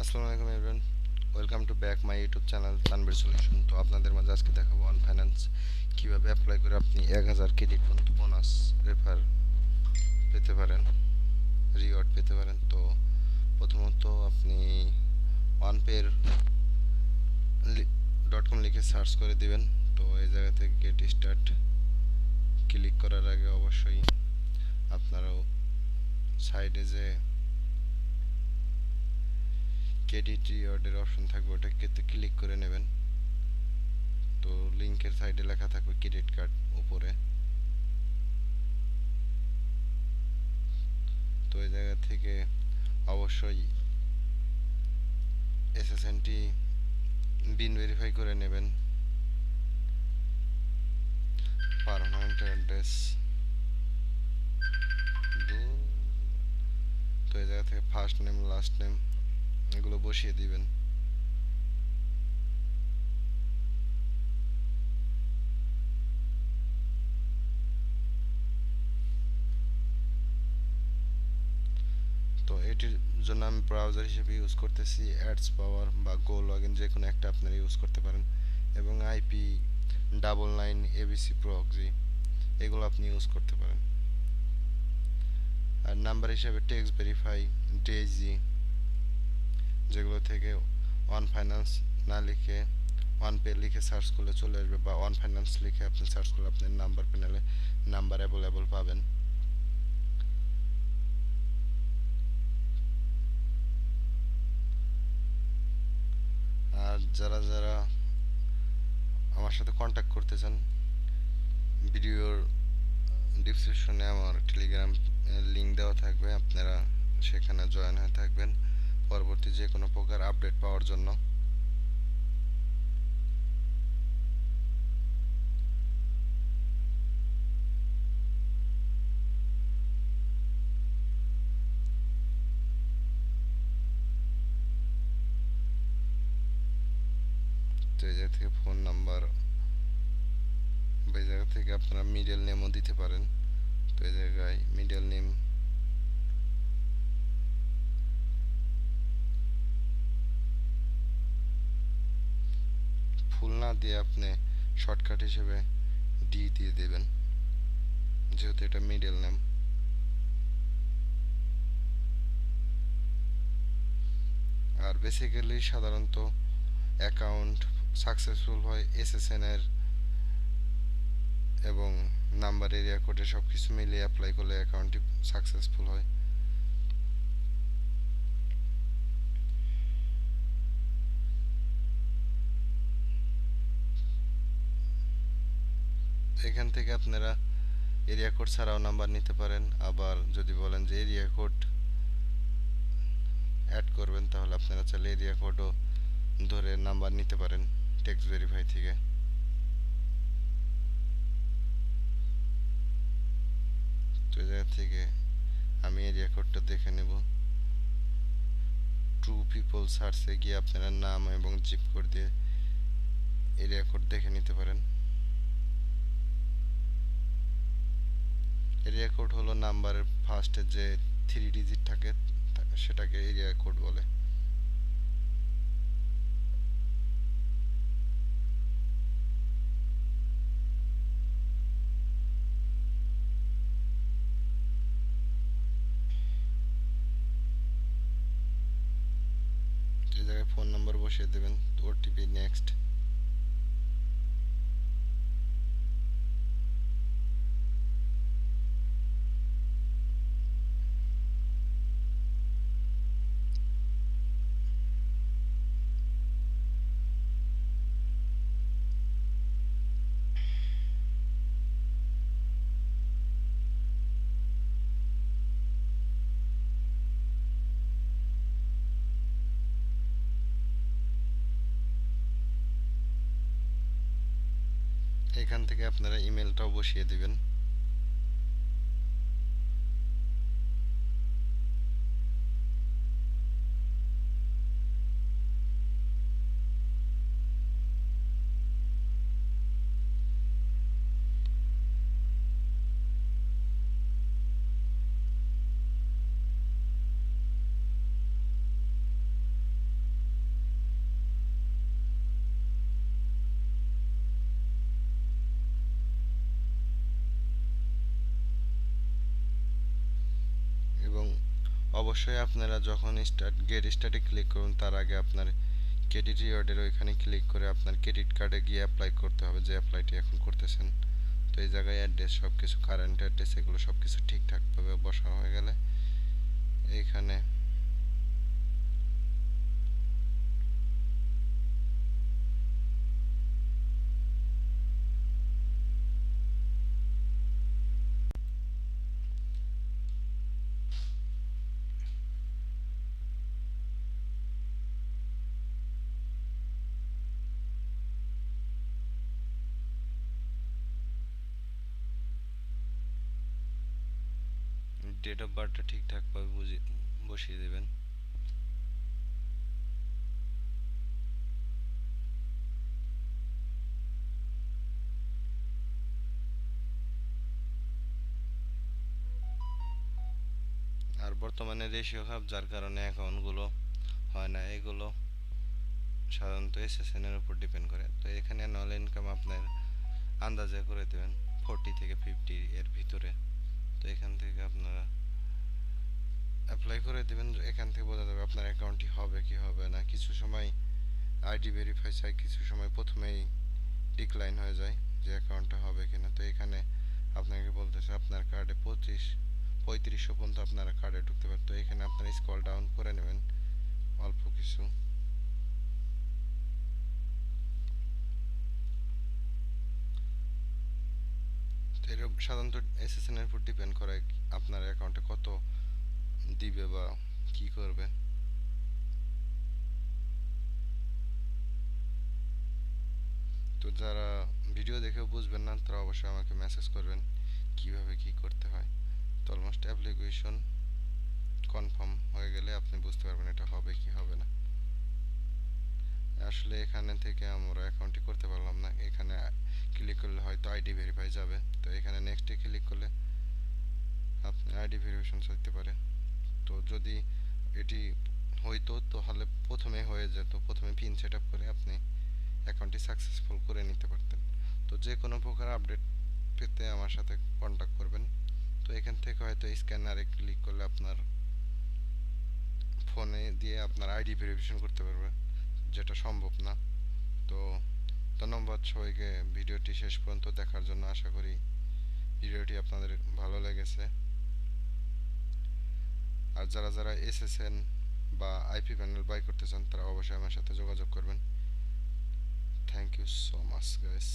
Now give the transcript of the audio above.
আসসালামু আলাইকুম everyone, welcome to back my YouTube channel Tanvir solution. তো আপনাদের মাঝে আজকে দেখাবো অন ফাইন্যান্স কীভাবে অ্যাপ্লাই করে আপনি 1000 ক্রেডিট পর্যন্ত বোনাস রেফার পেতে পারেন, রিওয়ার্ড পেতে পারেন। তো প্রথমত আপনি ওয়ানপের .com লিখে সার্চ করে দিবেন। তো এই জায়গা থেকে গেট স্টার্ট ক্লিক করার আগে অবশ্যই আপনারাও সাইডে যে ক্রেডিট রিওয়ার্ডের অপশন থাকবে ওটাকে ক্লিক করে নেবেন। তো লিঙ্কের সাইডে লেখা থাকবে ক্রেডিট কার্ড উপরে। তো এই জায়গা থেকে অবশ্যই এসএসএনটি বিন ভেরিফাই করে নেবেন। পার্মানেন্ট অ্যাড্রেস তো এই জায়গা থেকে ফার্স্ট নেম লাস্ট নেম এগুলো বসিয়ে দিবেন। তো এটির জন্য আমি ব্রাউজার হিসেবে ইউজ করতেছি অ্যাডস পাওয়ার বা গো লগইন, যে কোনো একটা আপনারা ইউজ করতে পারেন। এবং আইপি 99 এবিসি প্রক্সি এগুলো আপনি ইউজ করতে পারেন। আর নাম্বার হিসেবে টেক্সট ভেরিফাই, ডেজি, যেগুলো থেকে অন ফাইন্যান্স না লিখে অন পে লিখে সার্চ করলে চলে আসবে, বা অন ফাইন্যান্স লিখে আপনি সার্চ করলে আপনার নাম্বার প্যানেলে নাম্বার অ্যাভেলেবল পাবেন। আর যারা যারা আমার সাথে কন্ট্যাক্ট করতে চান, ভিডিওর ডিসক্রিপশনে আমার টেলিগ্রাম লিঙ্ক দেওয়া থাকবে, আপনারা সেখানে জয়েন হয়ে থাকবেন পরবর্তী যে কোনো প্রকার আপডেট পাওয়ার জন্য। তো এই জায়গা থেকে ফোন নাম্বার বা এই জায়গা থেকে আপনারা মিডল নেমও দিতে পারেন। তো এই জায়গায় মিডল নেম ফুল না দিয়ে আপনি শর্টকাট হিসেবে ডি দিয়ে দেবেন, যেহেতু এটা মিডল নেম। আর বেসিক্যালি সাধারণত অ্যাকাউন্ট সাকসেসফুল হয় এসএসএন এর এবং নাম্বার এরিয়া কোডে সব কিছু মিলিয়ে অ্যাপ্লাই করলে অ্যাকাউন্টটি সাকসেসফুল হয়। এখান থেকে আপনারা এরিয়া কোড ছাড়াও নাম্বার নিতে পারেন। আবার যদি বলেন যে এরিয়া কোড অ্যাড করবেন, তাহলে আপনারা চাইলে এরিয়া কোডও ধরে নাম্বার নিতে পারেন টেক্সট ভেরিফাই থেকে। তো এই জায়গা থেকে আমি এরিয়া কোডটা দেখে নেব। ট্রু পিপল সার্চে গিয়ে আপনারা নাম এবং জিপ কোড দিয়ে এরিয়া কোড দেখে নিতে পারেন। এরিয়া কোড হলো নাম্বারের ফার্স্টে যে 3 ডিজিট থাকে সেটাকে এরিয়া কোড বলে। এই জায়গায় ফোন নাম্বার বসিয়ে দেবেন, ওটিপি নেক্সট। এখান থেকে আপনারা ইমেলটাও বসিয়ে দিবেন। অবশ্যই আপনারা যখন গেট স্টার্টে ক্লিক করুন তার আগে আপনার ক্রেডিট রিওয়ার্ডের ওইখানে ক্লিক করে আপনার ক্রেডিট কার্ডে গিয়ে অ্যাপ্লাই করতে হবে, যে অ্যাপ্লাইটি এখন করতেছেন। তো এই জায়গায় অ্যাড্রেস সব কিছু, কারেন্ট অ্যাড্রেস, এগুলো সব কিছু ঠিকঠাকভাবে বসা হয়ে গেলে এইখানে ডেট অফ বার্থটা ঠিকঠাকভাবে বসিয়ে দেবেন। আর বর্তমানে রেশিও খাপ, যার কারণে অ্যাকাউন্টগুলো হয় না, এগুলো সাধারণত এসএসএন এর উপর ডিপেন্ড করে। তো এখানে অ্যানুয়াল ইনকাম আপনার আন্দাজে করে দেবেন 40 থেকে 50 এর ভিতরে। তো এখান থেকে আপনারা অ্যাপ্লাই করে দেবেন, এখান থেকে বোঝা যাবে আপনার অ্যাকাউন্টটি হবে কি হবে না। কিছু সময় আইডি ভেরিফাই চাই, কিছু সময় প্রথমেই ডিক্লাইন হয়ে যায় যে অ্যাকাউন্টটা হবে কিনা। তো এখানে আপনাকে বলতেছে আপনার কার্ডে 3500 পর্যন্ত আপনারা কার্ডে ঢুকতে পারেন। তো এখানে আপনারা স্ক্রল ডাউন করে নেবেন অল্প কিছু। তো এরকম সাধারণত এসএসএন এর উপর ডিপেন্ড করে আপনার অ্যাকাউন্টে কত দিবে বা কি করবে। তো যারা ভিডিও দেখেও বুঝবেন না তারা অবশ্যই আমাকে মেসেজ করবেন কিভাবে কি করতে হয়। তো অলমোস্ট অ্যাপ্লিকেশন কনফার্ম হয়ে গেলে আপনি বুঝতে পারবেন এটা হবে কি হবে না। আসলে এখানে থেকে আমরা অ্যাকাউন্টটি করতে পারলাম না, এখানে ক্লিক করলে হয়তো আইডি ভেরিফাই যাবে। তো এখানে নেক্সটে ক্লিক করলে আপনি আইডি ভেরিফিকেশন চাইতে পারে। তো যদি এটি হইতো তাহলে প্রথমে হয়ে যেত, প্রথমে পিন সেট আপ করে আপনি অ্যাকাউন্টটি সাকসেসফুল করে নিতে পারতেন। তো যে কোনো প্রকার আপডেট পেতে আমার সাথে কন্ট্যাক্ট করবেন। তো এখান থেকে হয়তো স্ক্যানারে ক্লিক করলে আপনার ফোনে দিয়ে আপনার আইডি ভেরিফিকেশন করতে পারবে, যেটা সম্ভব না। তো ধন্যবাদ সবাইকে ভিডিওটি শেষ পর্যন্ত দেখার জন্য। আশা করি ভিডিওটি আপনাদের ভালো লেগেছে। আর যারা যারা এসএসএন বা আইপি প্যানেল বাই করতে চান তারা অবশ্যই আমার সাথে যোগাযোগ করবেন। Thank you so much guys.